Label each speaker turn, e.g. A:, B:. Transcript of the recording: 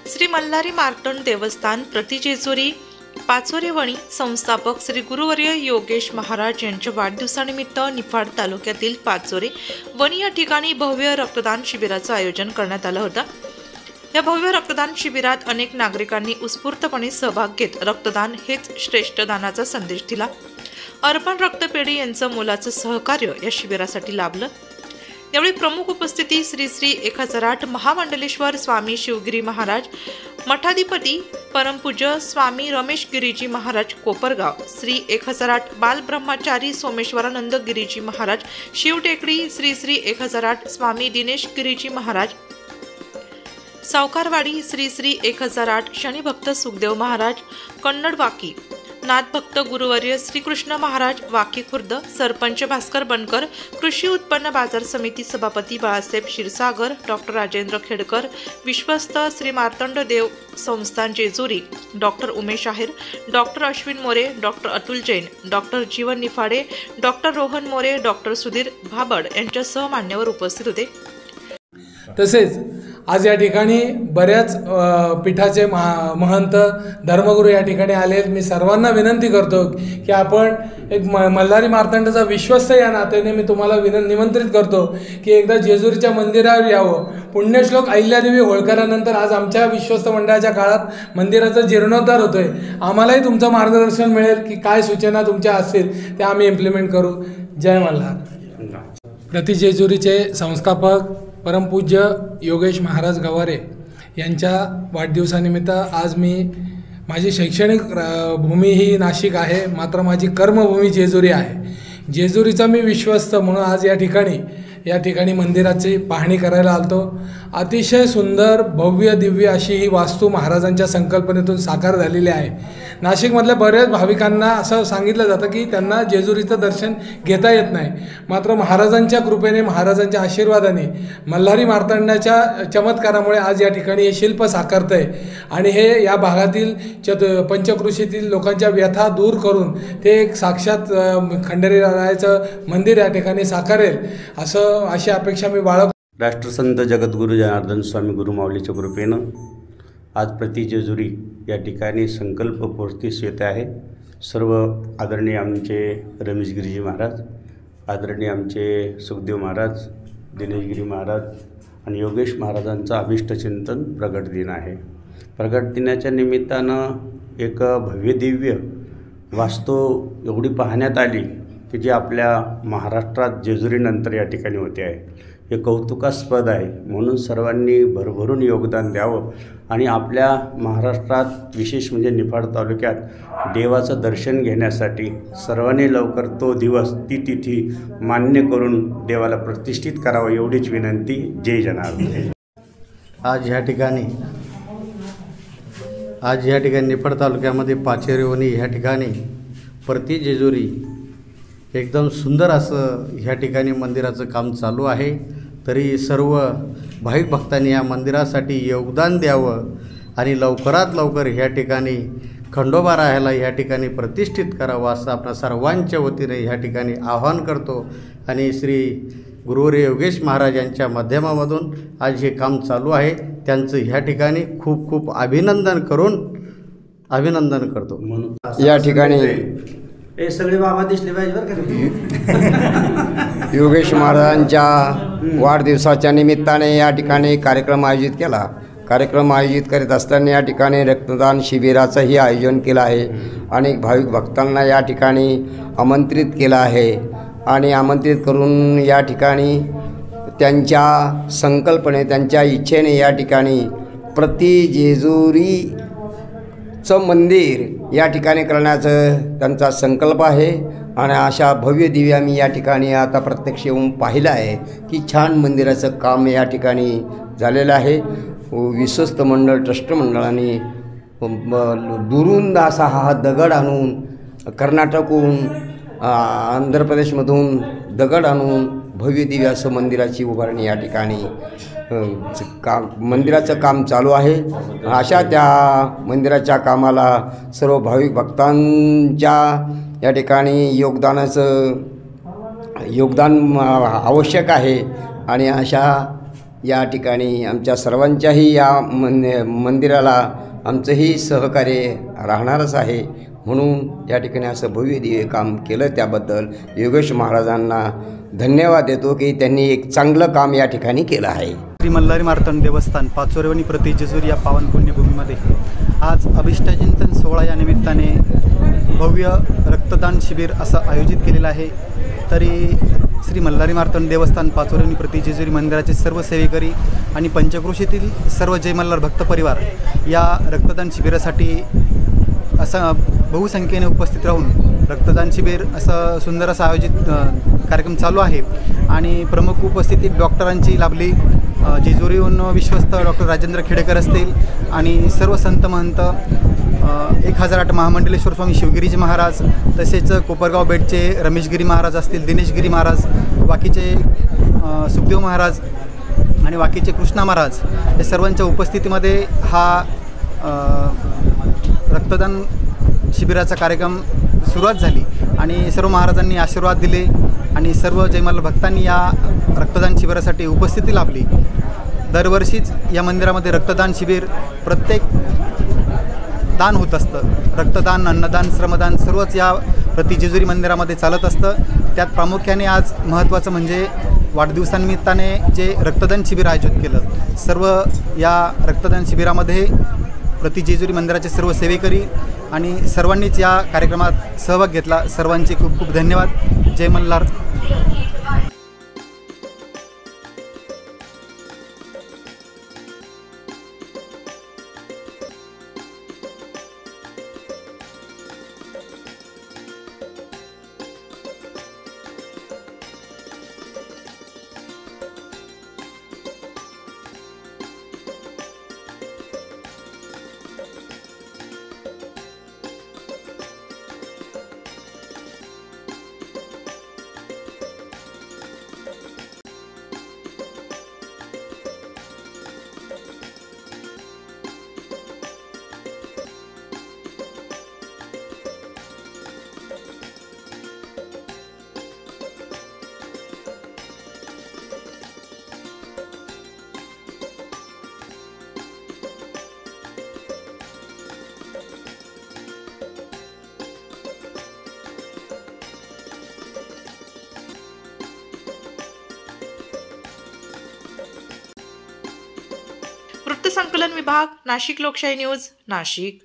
A: श्री मल्हारी मार्तंड देवस्थान प्रतिजेजुरी पाचोरे वणी संस्थापक श्री गुरुवर्य योगेश महाराज यांच्या वाढदिवसानिमित्त निफाड तालुक्यातील पाचोरे वणी या ठिकाणी भव्य रक्तदान शिबिराचं आयोजन करण्यात आलं होतं। या भव्य रक्तदान शिबिरात अनेक नागरिकांनी उत्स्फूर्तपणे सहभाग घेत रक्तदान हेच श्रेष्ठ दानाचा संदेश दिला। अर्पण रक्तपेढी यांचं मोलाचं सहकार्य या शिबिरासाठी लाभलं। यावेळी प्रमुख उपस्थिती श्री श्री 1008 महामंडलेश्वर स्वामी शिवगिरी महाराज मठाधिपती परमपूज्य स्वामी रमेश गिरीजी महाराज कोपरगाव, श्री 1008 बाल ब्रह्मचारी सोमेश्वरानंद गिरीजी महाराज शिवटेकडी, श्री श्री 1008 स्वामी दिनेश गिरीजी महाराज सावकारवाडी, श्री श्री 1008 शनिभक्त सुखदेव महाराज कन्नडवाकी, नाथभक्त गुरुवर्य श्रीकृष्ण महाराज वाकी खुर्द, सरपंच भास्कर बनकर, कृषी उत्पन्न बाजार समिती सभापती बाळासाहेब क्षीरसागर, डॉक्टर राजेंद्र खेडकर, विश्वस्त श्री मार्तंड देव संस्थान Jejuri, doctor Umesh Aher, doctor Ashwin More, doctor Atul Jain, doctor Jeevan Niphade, doctor Rohan More, doctor Sudhir Bhabad यांच्यासह मान्यवर उपस्थित होते।
B: तसेच आज या ठिकाणी बऱ्याच पीठाचे महंत धर्मगुरू या ठिकाणी आले। मी सर्वांना विनंती करतो की आपण एक मल्हारी मार्तंडचा विश्वस्त या नात्याने मी तुम्हाला निमंत्रित करतो की एकदा जेजुरीच्या मंदिरावर यावं। पुण्यश्लोक अहिल्यादेवी होळकरानंतर आज आमच्या विश्वस्त मंडळाच्या काळात मंदिराचा जीर्णोद्धार होतोय। आम्हालाही तुमचं मार्गदर्शन मिळेल की काय सूचना तुमच्या असतील त्या आम्ही इम्प्लिमेंट करू। जय मल्हार। प्रतिजेजुरीचे संस्थापक परमपूज्य योगेश महाराज गवारे यांच्या वाढदिवसानिमित्त आज मी माझी शैक्षणिक भूमी ही नाशिक आहे, मात्र माझी कर्मभूमी जेजुरी आहे। जेजुरीचा मी विश्वस्त म्हणून आज या ठिकाणी मंदिराची पाहणी करायला आलतो। अतिशय सुंदर भव्य दिव्य अशी ही वास्तू महाराजांच्या संकल्पनेतून साकार झालेली आहे। नाशिकमधल्या बऱ्याच भाविकांना असं सांगितलं जातं की त्यांना जेजुरीचं दर्शन घेता येत नाही, मात्र महाराजांच्या कृपेने महाराजांच्या आशीर्वादाने मल्हारी मार्तंडाच्या चमत्कारामुळे आज या ठिकाणी हे शिल्प साकारतं आहे आणि हे या भागातील पंचक्रोशीतील लोकांच्या व्यथा दूर करून ते एक साक्षात खंडेरायाचं मंदिर या ठिकाणी साकारेल अशी अपेक्षा मी बाळगतो।
C: राष्ट्रसंत जगद्गुरू जनार्दन स्वामी गुरुमाऊलीच्या कृपेनं आज प्रतिजेजुरी या ठिकाणी संकल्पपूर्तीस येत आहे। सर्व आदरणीय आमचे रमेशगिरीजी महाराज, आदरणीय आमचे सुखदेव महाराज, दिनेशगिरी महाराज आणि योगेश महाराजांचं अभिष्टचिंतन प्रगट दिन आहे। प्रगट दिनाच्या निमित्तानं एक भव्य दिव्य वास्तू एवढी पाहण्यात आली की जी आपल्या महाराष्ट्रात जेजुरीनंतर या ठिकाणी होते आहे। हे कौतुकास्पद आहे, म्हणून सर्वांनी भरभरून योगदान द्यावं आणि आपल्या महाराष्ट्रात विशेष म्हणजे निफाड तालुक्यात देवाचं दर्शन घेण्यासाठी सर्वांनी लवकर तो दिवस ती तिथी मान्य करून देवाला प्रतिष्ठित करावं एवढीच विनंती। जय जनार्दन।
D: आज ह्या ठिकाणी निफाड तालुक्यामध्ये पाचोरे वणी ह्या ठिकाणी प्रतिजेजुरी एकदम सुंदर असं ह्या ठिकाणी मंदिराचं काम चालू आहे। तरी सर्व भाविक भक्तांनी या मंदिरासाठी योगदान द्यावं आणि लवकरात लवकर ह्या ठिकाणी खंडोबा राहायला ह्या ठिकाणी प्रतिष्ठित करावं असं आपल्या सर्वांच्या वतीने ह्या ठिकाणी आवाहन करतो आणि श्री गुरुवर्य योगेश महाराज यांच्या माध्यमामधून आज हे काम चालू आहे त्यांचं ह्या ठिकाणी खूप खूप अभिनंदन करतो।
E: या ठिकाणी
D: हे सगळे बाबा दिसले पाहिजे बरं का।
E: योगेश महाराजांच्या वाढदिवसाच्या निमित्ताने या ठिकाणी कार्यक्रम आयोजित केला। कार्यक्रम आयोजित करीत असताना या ठिकाणी रक्तदान शिबिराचंही आयोजन केलं आहे। अनेक भाविक भक्तांना या ठिकाणी आमंत्रित केलं आहे आणि आमंत्रित करून या ठिकाणी त्यांच्या संकल्पने त्यांच्या इच्छेने या ठिकाणी प्रतिजेजुरीचं मंदिर या ठिकाणी करण्याचं त्यांचा संकल्प आहे आणि अशा भव्य दिव्य आम्ही या ठिकाणी आता प्रत्यक्ष येऊन पाहिलं आहे की छान मंदिराचं काम या ठिकाणी झालेलं आहे। विश्वस्त मंडळ ट्रस्ट मंडळाने दुरून असा हा दगड आणून कर्नाटकहून आंध्र प्रदेशमधून दगड आणून भव्य दिव्य असं मंदिराची उभारणी या ठिकाणी मंदिराचं काम चालू आहे। अशा त्या मंदिराच्या कामाला सर्व भाविक भक्तांच्या या ठिकाणी योगदान आवश्यक आहे आणि अशा या ठिकाणी आमच्या सर्वांच्याही या मंदिराला आमचंही सहकार्य राहणारच आहे. म्हणून या ठिकाणी असं भव्य दिव्य काम केलं त्याबद्दल योगेश महाराजांना धन्यवाद देतो की त्यांनी एक चांगलं काम या ठिकाणी केलं आहे.
F: श्री मल्हारी मार्तंड देवस्थान पाचोरेवणी प्रति जेजुरी या पावन पुण्यभूमीमध्ये आज अभिष्टचिंतन सोहळा या निमित्ताने भव्य रक्तदान शिबिर असं आयोजित केलेलं आहे. तरी श्री मल्हारी मार्तंड देवस्थान पाचोरेवणी प्रति जेजुरी मंदिराचे सर्व सेवेकरी आणि पंचक्रोशीतील सर्व जय मल्हार भक्त परिवार या रक्तदान शिबिरासाठी असं बहुसंख्येने उपस्थित राहून रक्तदान शिबिर असं सुंदर असं आयोजित कार्यक्रम चालू आहे. आणि प्रमुख उपस्थिती डॉक्टरांची लाभली. जेजुरीहून विश्वस्त डॉक्टर राजेंद्र खेडेकर असतील आणि सर्व संत महंत 1008 महामंडलेश्वर स्वामी शिवगिरीजी महाराज, तसेच कोपरगाव बेटचे रमेशगिरी महाराज असतील, दिनेशगिरी महाराज, वाकीचे सुखदेव महाराज आणि वाकीचे कृष्णा महाराज या सर्वांच्या उपस्थितीमध्ये हा रक्तदान शिबिराचा कार्यक्रम सुरुवात झाली आणि सर्व महाराजांनी आशीर्वाद दिले आणि सर्व जयमल्हार भक्तांनी या रक्तदान शिबिरासाठी उपस्थिती लाभली. दरवर्षीच या मंदिरामध्ये रक्तदान शिबिर प्रत्येक दान होत असतं. रक्तदान, अन्नदान, श्रमदान सर्वच या प्रति जेजुरी मंदिरामध्ये चालत असतं. त्यात प्रामुख्याने आज महत्त्वाचं म्हणजे वाढदिवसानिमित्ताने जे रक्तदान शिबिर आयोजित केलं. सर्व या रक्तदान शिबिरामध्ये प्रति जेजुरी मंदिराचे सर्व सेवेकरी आणि सर्वांनीच या कार्यक्रमात सहभाग घेतला. सर्वांचे खूप खूप धन्यवाद. जय मल्हार.
A: वृत्तसंकलन विभाग, नाशिक लोकशाही न्यूज, नाशिक.